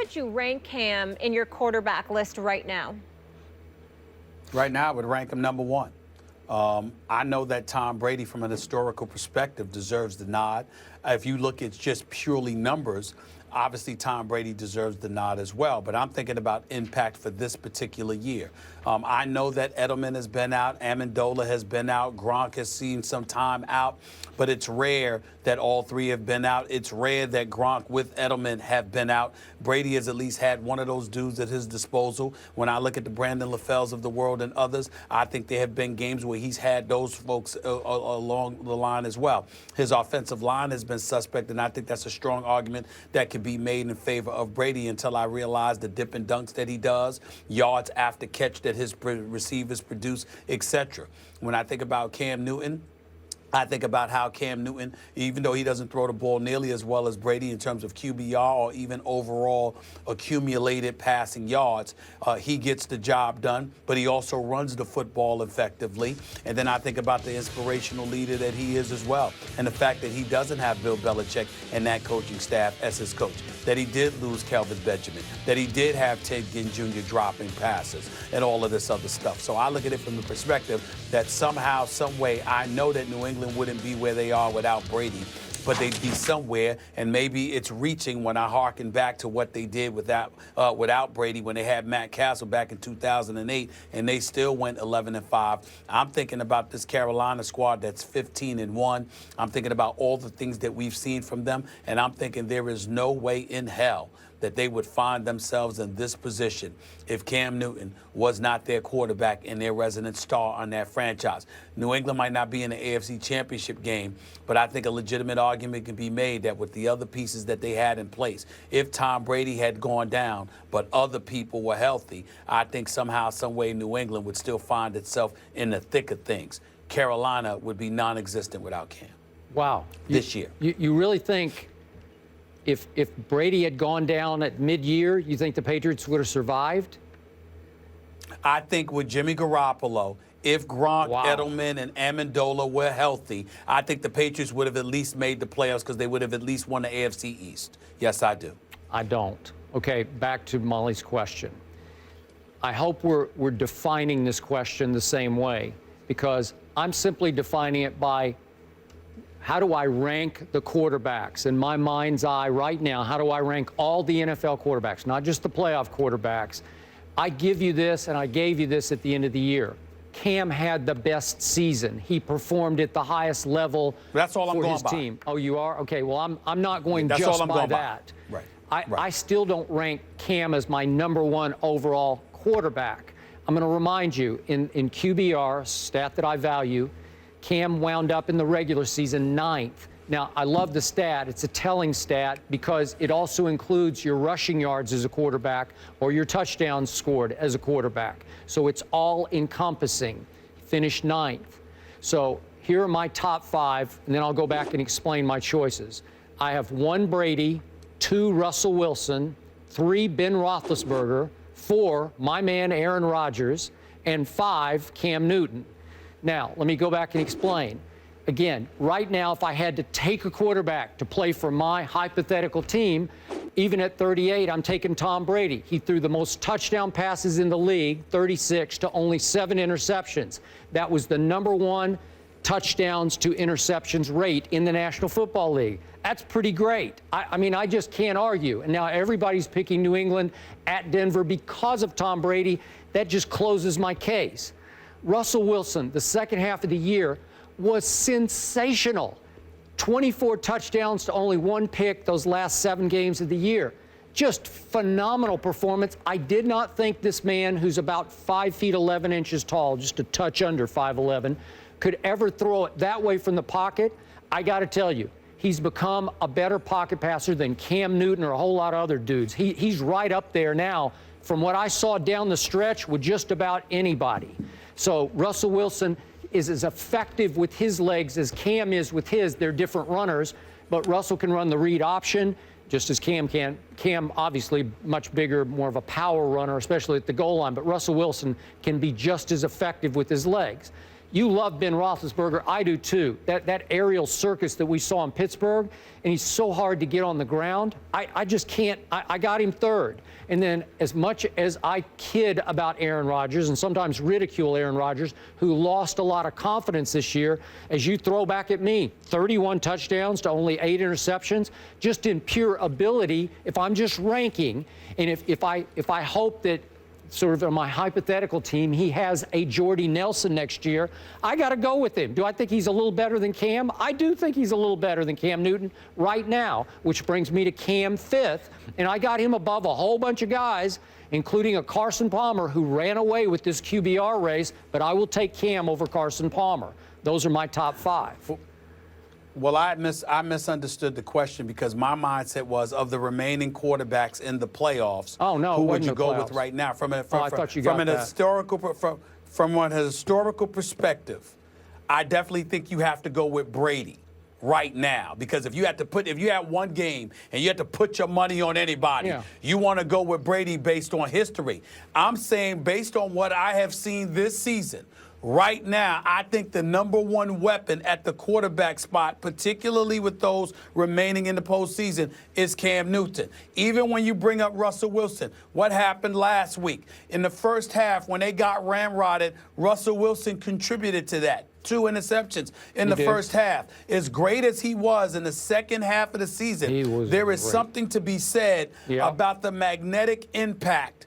would you rank Cam in your quarterback list right now? Right now, I would rank him number one. I know that Tom Brady, from an historical perspective, deserves the nod. If you look at just purely numbers, obviously Tom Brady deserves the nod as well. But I'm thinking about impact for this particular year. I know that Edelman has been out, Amendola has been out, Gronk has seen some time out, but it's rare that all three have been out. It's rare that Gronk with Edelman have been out. Brady has at least had one of those dudes at his disposal. When I look at the Brandon LaFells of the world and others, I think there have been games where he's had those folks along the line as well. His offensive line has been suspect, and I think that's a strong argument that could be made in favor of Brady until I realize the dip and dunks that he does, yards after catch that his receivers produce, etc. When I think about Cam Newton, I think about how Cam Newton, even though he doesn't throw the ball nearly as well as Brady in terms of QBR or even overall accumulated passing yards, he gets the job done, but he also runs the football effectively. And then I think about the inspirational leader that he is as well, and the fact that he doesn't have Bill Belichick and that coaching staff as his coach, that he did lose Kelvin Benjamin, that he did have Ted Ginn Jr. dropping passes and all of this other stuff. So I look at it from the perspective that somehow, some way, I know that New England wouldn't be where they are without Brady, but they'd be somewhere, and maybe it's reaching when I hearken back to what they did without Brady when they had Matt Castle back in 2008, and they still went 11-5. I'm thinking about this Carolina squad that's 15-1. I'm thinking about all the things that we've seen from them, and I'm thinking there is no way in hell that they would find themselves in this position if Cam Newton was not their quarterback and their resident star on that franchise. New England might not be in the AFC Championship game, but I think a legitimate argument can be made that with the other pieces that they had in place, if Tom Brady had gone down but other people were healthy, I think somehow, some way, New England would still find itself in the thick of things. Carolina would be non-existent without Cam. Wow. This year. You really think if Brady had gone down at mid-year, you think the Patriots would have survived? I think with Jimmy Garoppolo, if Gronk, Edelman, and Amendola were healthy, I think the Patriots would have at least made the playoffs because they would have at least won the AFC East. Yes, I do. I don't. Okay, back to Molly's question. I hope we're defining this question the same way, because I'm simply defining it by how do I rank the quarterbacks? In my mind's eye right now, how do I rank all the NFL quarterbacks, not just the playoff quarterbacks? I give you this, and I gave you this at the end of the year. Cam had the best season. He performed at the highest level for his team. Oh, you are? Okay, well, I'm not going just by that. Right. I still don't rank Cam as my number one overall quarterback. I'm going to remind you, in QBR, stat that I value, Cam wound up in the regular season 9th. Now, I love the stat. It's a telling stat because it also includes your rushing yards as a quarterback or your touchdowns scored as a quarterback. So it's all encompassing. Finished 9th. So here are my top 5, and then I'll go back and explain my choices. I have 1 Brady, 2 Russell Wilson, 3 Ben Roethlisberger, 4 my man Aaron Rodgers, and 5 Cam Newton. Now, let me go back and explain. Again, right now, if I had to take a quarterback to play for my hypothetical team, even at 38, I'm taking Tom Brady. He threw the most touchdown passes in the league, 36, to only 7 interceptions. That was the #1 touchdowns to interceptions rate in the National Football League. That's pretty great. I mean, I just can't argue. And now everybody's picking New England at Denver because of Tom Brady. That just closes my case. Russell Wilson, the second half of the year, was sensational. 24 touchdowns to only 1 pick those last 7 games of the year. Just phenomenal performance. I did not think this man, who's about 5 feet 11 inches tall, just a touch under 5'11", could ever throw it that way from the pocket. I got to tell you, he's become a better pocket passer than Cam Newton or a whole lot of other dudes. He's right up there now, from what I saw down the stretch, with just about anybody. So Russell Wilson is as effective with his legs as Cam is with his. They're different runners, but Russell can run the read option just as Cam can. Cam, obviously, much bigger, more of a power runner, especially at the goal line, but Russell Wilson can be just as effective with his legs. You love Ben Roethlisberger. I do too. That aerial circus that we saw in Pittsburgh, and he's so hard to get on the ground. I just can't. I got him third. And then as much as I kid about Aaron Rodgers and sometimes ridicule Aaron Rodgers, who lost a lot of confidence this year, as you throw back at me, 31 touchdowns to only 8 interceptions, just in pure ability, if I'm just ranking, and if I hope that sort of on my hypothetical team, he has a Jordy Nelson next year, I got to go with him. Do I think he's a little better than Cam? I do think he's a little better than Cam Newton right now, which brings me to Cam fifth. And I got him above a whole bunch of guys, including a Carson Palmer who ran away with this QBR race, but I will take Cam over Carson Palmer. Those are my top 5. Well, I misunderstood the question because my mindset was of the remaining quarterbacks in the playoffs. Oh, no, who it would wasn't you the go playoffs. with right now? From an historical I definitely think you have to go with Brady right now, because if you had one game and you had to put your money on anybody, you want to go with Brady based on history. I'm saying based on what I have seen this season. Right now, I think the number one weapon at the quarterback spot, particularly with those remaining in the postseason, is Cam Newton. Even when you bring up Russell Wilson, what happened last week? In the first half, when they got ramrodded, Russell Wilson contributed to that. 2 interceptions in the first half. As great as he was in the second half of the season, there is something to be said about the magnetic impact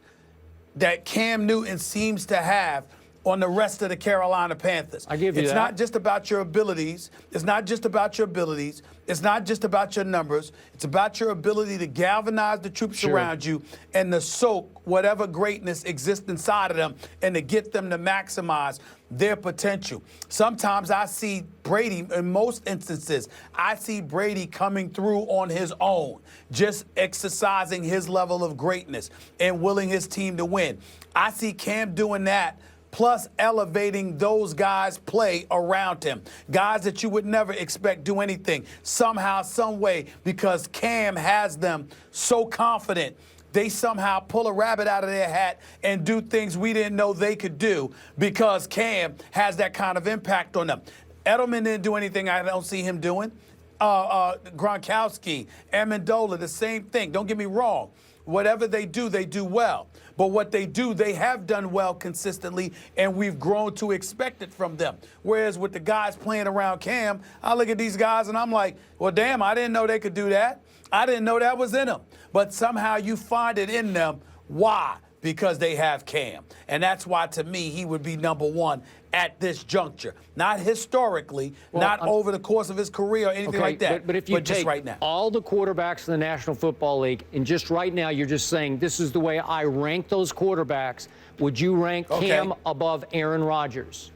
that Cam Newton seems to have on the rest of the Carolina Panthers. I give you that. It's not just about your abilities. It's not just about your abilities. It's not just about your numbers. It's about your ability to galvanize the troops around you and to soak whatever greatness exists inside of them and to get them to maximize their potential. Sometimes I see Brady, in most instances, I see Brady coming through on his own, just exercising his level of greatness and willing his team to win. I see Cam doing that, plus elevating those guys' play around him. Guys that you would never expect do anything, somehow, some way, because Cam has them so confident. They somehow pull a rabbit out of their hat and do things we didn't know they could do because Cam has that kind of impact on them. Edelman didn't do anything I don't see him doing. Gronkowski, Amendola, the same thing. Don't get me wrong. Whatever they do well. But what they do, they have done well consistently, and we've grown to expect it from them. Whereas with the guys playing around Cam, I look at these guys and I'm like, well, damn, I didn't know they could do that. I didn't know that was in them. But somehow you find it in them. Why? Because they have Cam. And that's why, to me, he would be number one at this juncture. Not historically, not over the course of his career or anything like that, but if you just take right now. all the quarterbacks in the National Football League, and just right now you're just saying this is the way I rank those quarterbacks, would you rank Cam above Aaron Rodgers?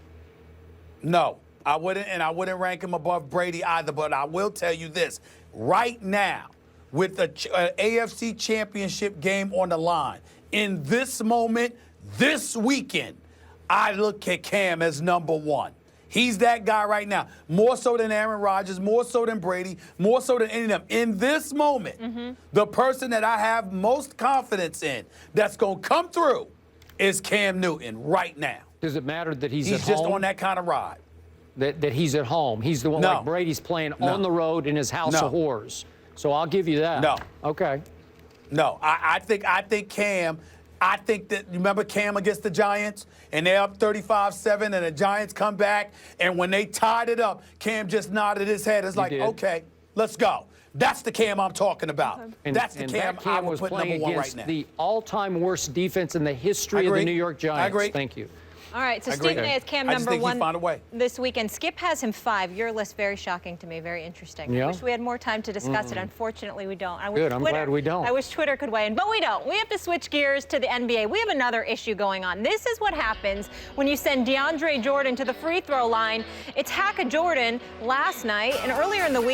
No, I wouldn't, and I wouldn't rank him above Brady either, but I will tell you this. Right now, with the AFC Championship game on the line, in this moment, this weekend, I look at Cam as number one. He's that guy right now, more so than Aaron Rodgers, more so than Brady, more so than any of them. In this moment, the person that I have most confidence in that's going to come through is Cam Newton right now. Does it matter that he's at home? He's just on that kind of ride. That he's at home. He's the one like Brady's playing on the road in his house of horrors. So I'll give you that. No. Okay. No, I think Cam. I think that, remember Cam against the Giants, and they're up 35-7, and the Giants come back, and when they tied it up, Cam just nodded his head. It's like, okay, let's go. That's the Cam I'm talking about. And, that's the Cam I would put number one right now. The all-time worst defense in the history of the New York Giants. I agree. Thank you. All right, so Stephen A is Cam number one this weekend. Skip has him 5. Your list, very shocking to me, very interesting. I wish we had more time to discuss it. Unfortunately, we don't. Good, I'm glad we don't. I wish Twitter could weigh in, but we don't. We have to switch gears to the NBA. We have another issue going on. This is what happens when you send DeAndre Jordan to the free throw line. It's Hack a Jordan last night, and earlier in the week,